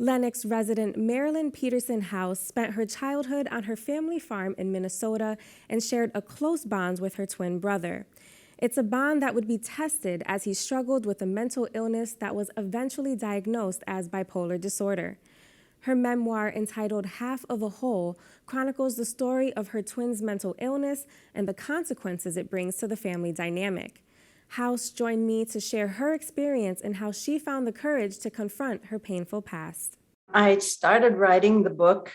Lenox resident Marilyn Peterson Haus spent her childhood on her family farm in Minnesota and shared a close bond with her twin brother. It's a bond that would be tested as he struggled with a mental illness that was eventually diagnosed as bipolar disorder. Her memoir, entitled Half of a Whole, chronicles the story of her twin's mental illness and the consequences it brings to the family dynamic. Haus joined me to share her experience and how she found the courage to confront her painful past. I started writing the book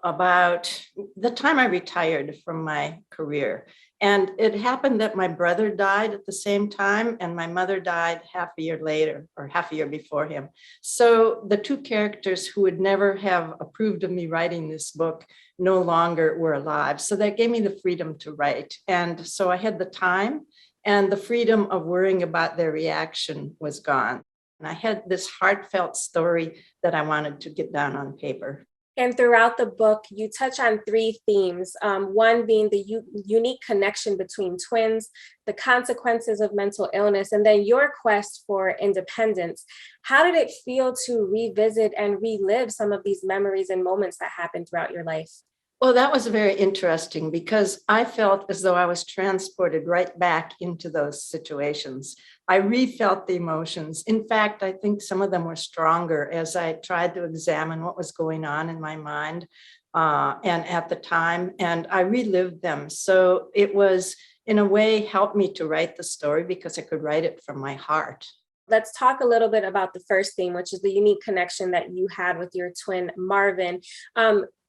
about the time I retired from my career. And it happened that my brother died at the same time, and my mother died half a year later, or half a year before him. So the two characters who would never have approved of me writing this book no longer were alive. So that gave me the freedom to write. And so I had the time, and the freedom of worrying about their reaction was gone. And I had this heartfelt story that I wanted to get down on paper. And throughout the book, you touch on three themes, one being the unique connection between twins, the consequences of mental illness, and then your quest for independence. How did it feel to revisit and relive some of these memories and moments that happened throughout your life? Well, that was very interesting because I felt as though I was transported right back into those situations. I refelt the emotions. In fact, I think some of them were stronger as I tried to examine what was going on in my mind and at the time, and I relived them. So it was, in a way, helped me to write the story because I could write it from my heart. Let's talk a little bit about the first theme, which is the unique connection that you had with your twin, Marvin.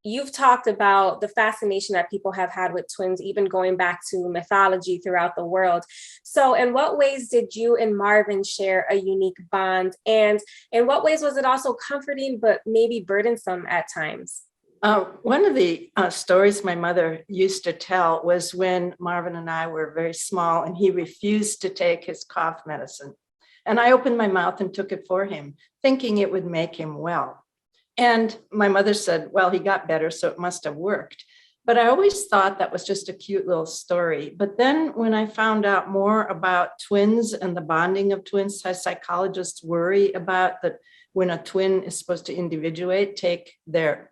You've talked about the fascination that people have had with twins, even going back to mythology throughout the world. So in what ways did you and Marvin share a unique bond? And in what ways was it also comforting, but maybe burdensome at times? One of the stories my mother used to tell was when Marvin and I were very small and he refused to take his cough medicine. And I opened my mouth and took it for him, thinking it would make him well. And my mother said, well, he got better, so it must have worked. But I always thought that was just a cute little story. But then when I found out more about twins and the bonding of twins, psychologists worry about that when a twin is supposed to individuate,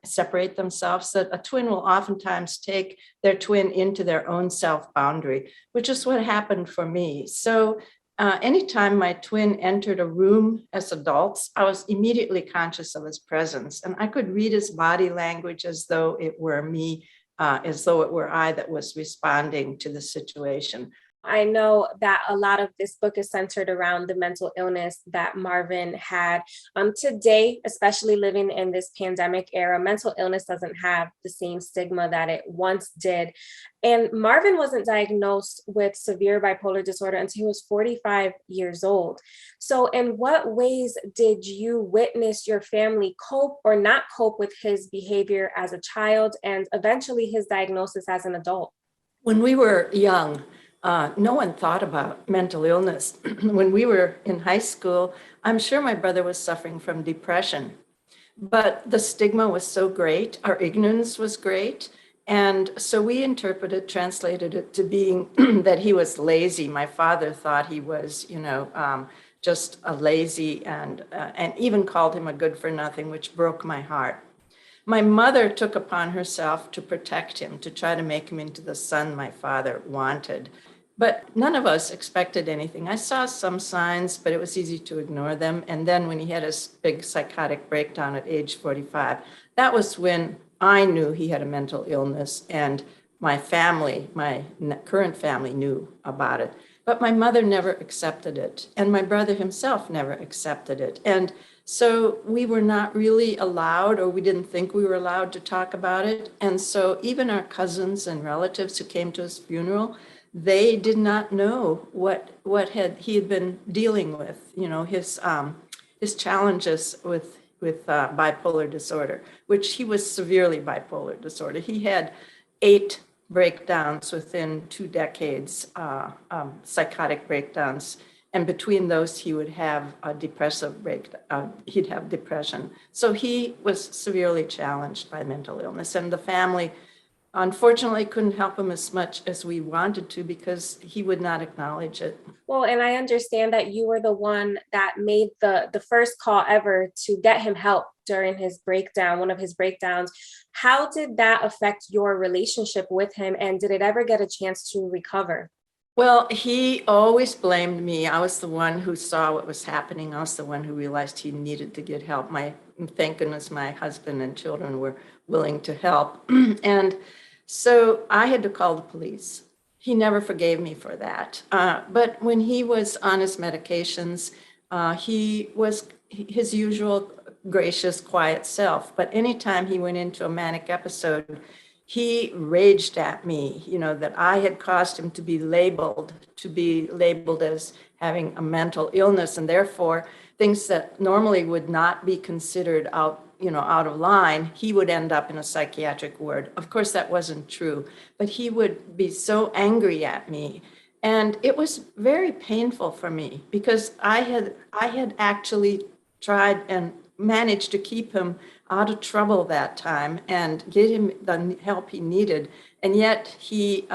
separate themselves, that a twin will oftentimes take their twin into their own self boundary, which is what happened for me. So anytime my twin entered a room as adults, I was immediately conscious of his presence, and I could read his body language as though it were me, as though it were I that was responding to the situation. I know that a lot of this book is centered around the mental illness that Marvin had. Today, especially living in this pandemic era, mental illness doesn't have the same stigma that it once did. And Marvin wasn't diagnosed with severe bipolar disorder until he was 45 years old. So in what ways did you witness your family cope or not cope with his behavior as a child and eventually his diagnosis as an adult? When we were young, no one thought about mental illness. When we were in high school, I'm sure my brother was suffering from depression, but the stigma was so great, our ignorance was great, and so we translated it to being that he was lazy. My father thought he was, just a lazy and even called him a good for nothing, which broke my heart. My mother took upon herself to protect him, to try to make him into the son my father wanted. But none of us expected anything. I saw some signs, but it was easy to ignore them. And then when he had his big psychotic breakdown at age 45, that was when I knew he had a mental illness, and my current family knew about it. But my mother never accepted it, and my brother himself never accepted it. And so we were not really allowed, or we didn't think we were allowed to talk about it. And so even our cousins and relatives who came to his funeral, they did not know what he had been dealing with, his challenges with bipolar disorder, which he was severely bipolar disorder. He had 8 breakdowns within 2 decades, psychotic breakdowns. And between those, he would have a depressive he'd have depression. So he was severely challenged by mental illness. And the family unfortunately couldn't help him as much as we wanted to because he would not acknowledge it. Well, and I understand that you were the one that made the first call ever to get him help during his breakdown, one of his breakdowns. How did that affect your relationship with him, and did it ever get a chance to recover? Well, he always blamed me. I was the one who saw what was happening. I was the one who realized he needed to get help. Thank goodness my husband and children were willing to help. And so I had to call the police. He never forgave me for that. But when he was on his medications, he was his usual gracious, quiet self. But anytime he went into a manic episode, he raged at me, that I had caused him to be labeled as having a mental illness, and therefore things that normally would not be considered out of line, he would end up in a psychiatric ward. Of course, that wasn't true, but he would be so angry at me. And it was very painful for me because I had actually tried and managed to keep him out of trouble that time and get him the help he needed. And yet he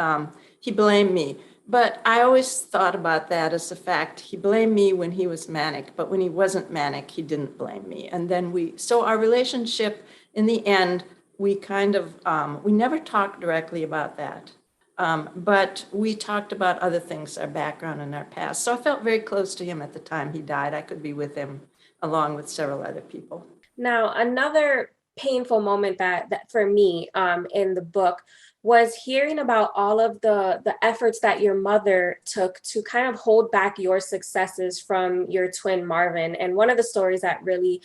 blamed me. But I always thought about that as a fact. He blamed me when he was manic, but when he wasn't manic, he didn't blame me. And then so our relationship in the end, we we never talked directly about that. But we talked about other things, our background and our past. So I felt very close to him at the time he died. I could be with him along with several other people. Now, another painful moment that for me in the book was hearing about all of the efforts that your mother took to kind of hold back your successes from your twin Marvin. And one of the stories that really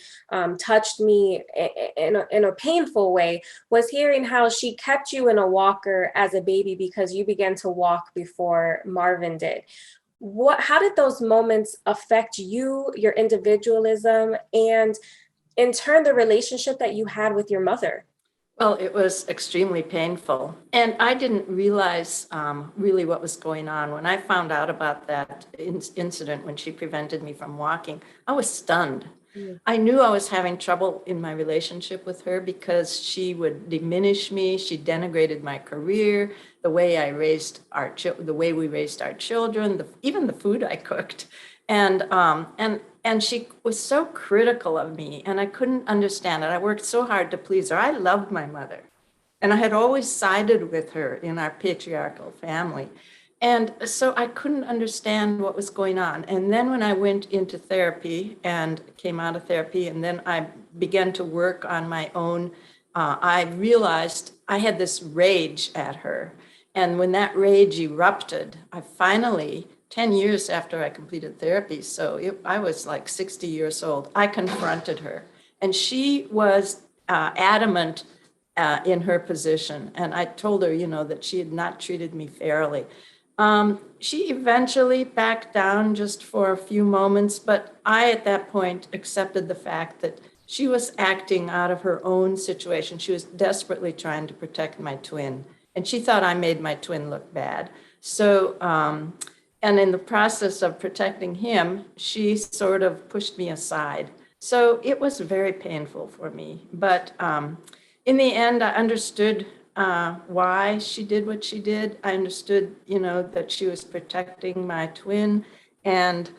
touched me in a painful way was hearing how she kept you in a walker as a baby because you began to walk before Marvin did. How did those moments affect you, your individualism, and in turn, the relationship that you had with your mother? Well, it was extremely painful. And I didn't realize really what was going on. When I found out about that incident when she prevented me from walking, I was stunned. I knew I was having trouble in my relationship with her because she would diminish me. She denigrated my career, the way the way we raised our children, even the food I cooked. And she was so critical of me, and I couldn't understand it. I worked so hard to please her. I loved my mother, and I had always sided with her in our patriarchal family. And so I couldn't understand what was going on. And then when I went into therapy and came out of therapy, and then I began to work on my own, I realized I had this rage at her. And when that rage erupted, I finally 10 years after I completed therapy, I was like 60 years old, I confronted her. And she was adamant in her position. And I told her, that she had not treated me fairly. She eventually backed down just for a few moments, but I, at that point, accepted the fact that she was acting out of her own situation. She was desperately trying to protect my twin. And she thought I made my twin look bad. So, and in the process of protecting him, she sort of pushed me aside. So it was very painful for me. But in the end, I understood why she did what she did. I understood, that she was protecting my twin. And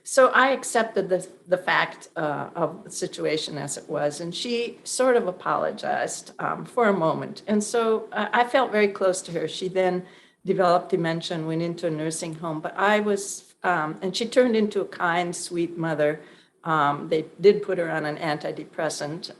so I accepted the fact of the situation as it was. And she sort of apologized for a moment. And so I felt very close to her. She then developed dementia and went into a nursing home. But and she turned into a kind, sweet mother. They did put her on an antidepressant.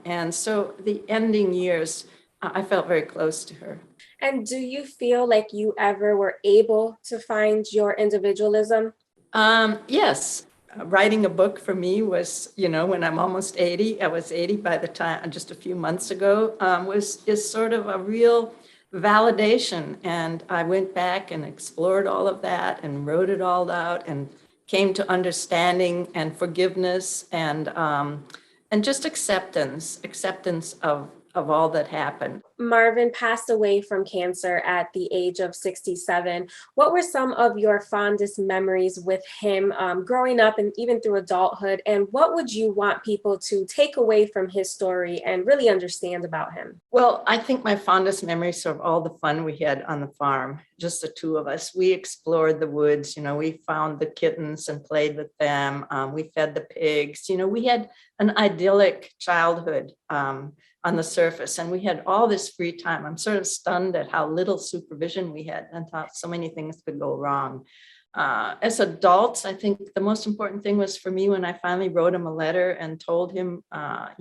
And so the ending years, I felt very close to her. And do you feel like you ever were able to find your individualism? Yes. Writing a book for me was, when I'm almost 80, I was 80 by the time, just a few months ago, is sort of a real validation. And I went back and explored all of that and wrote it all out and came to understanding and forgiveness and just acceptance of all that happened. Marvin passed away from cancer at the age of 67. What were some of your fondest memories with him growing up and even through adulthood? And what would you want people to take away from his story and really understand about him? Well, I think my fondest memories are of all the fun we had on the farm, just the two of us. We explored the woods, we found the kittens and played with them. We fed the pigs. We had an idyllic childhood on the surface, and we had all this free time. I'm sort of stunned at how little supervision we had and thought so many things could go wrong. As adults, I think the most important thing was for me when I finally wrote him a letter and told him, I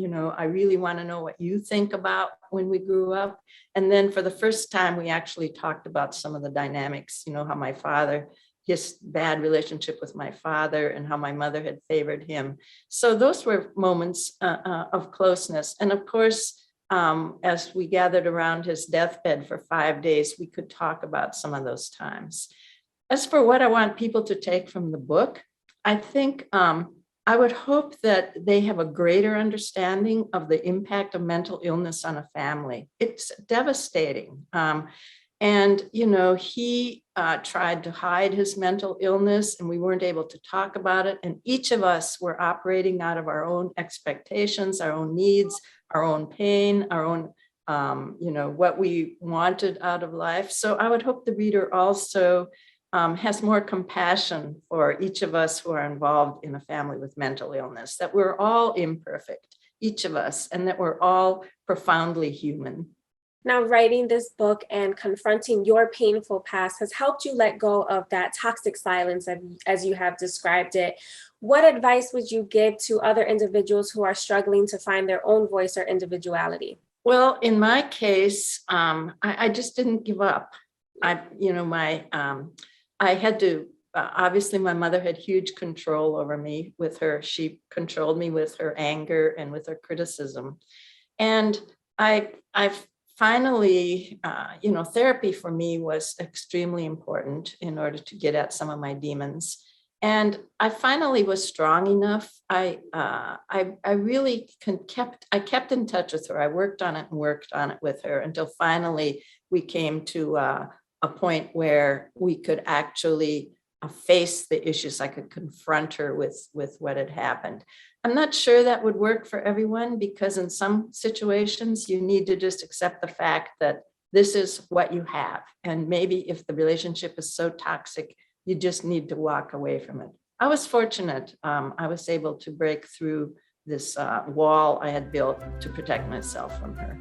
really want to know what you think about when we grew up. And then for the first time, we actually talked about some of the dynamics, how his bad relationship with my father and how my mother had favored him. So those were moments of closeness. And of course, as we gathered around his deathbed for 5 days, we could talk about some of those times. As for what I want people to take from the book, I think I would hope that they have a greater understanding of the impact of mental illness on a family. It's devastating. He tried to hide his mental illness and we weren't able to talk about it. And each of us were operating out of our own expectations, our own needs, our own pain, our own, what we wanted out of life. So I would hope the reader also has more compassion for each of us who are involved in a family with mental illness, that we're all imperfect, each of us, and that we're all profoundly human. Now, writing this book and confronting your painful past has helped you let go of that toxic silence, as you have described it. What advice would you give to other individuals who are struggling to find their own voice or individuality? Well, in my case, I just didn't give up. I had to, obviously my mother had huge control over me with her. She controlled me with her anger and with her criticism. And I finally, therapy for me was extremely important in order to get at some of my demons. And I finally was strong enough. I really kept in touch with her. I worked on it with her until finally we came to a point where we could actually face the issues. I could confront her with what had happened. I'm not sure that would work for everyone, because in some situations you need to just accept the fact that this is what you have. And maybe if the relationship is so toxic, you just need to walk away from it. I was fortunate. I was able to break through this wall I had built to protect myself from her.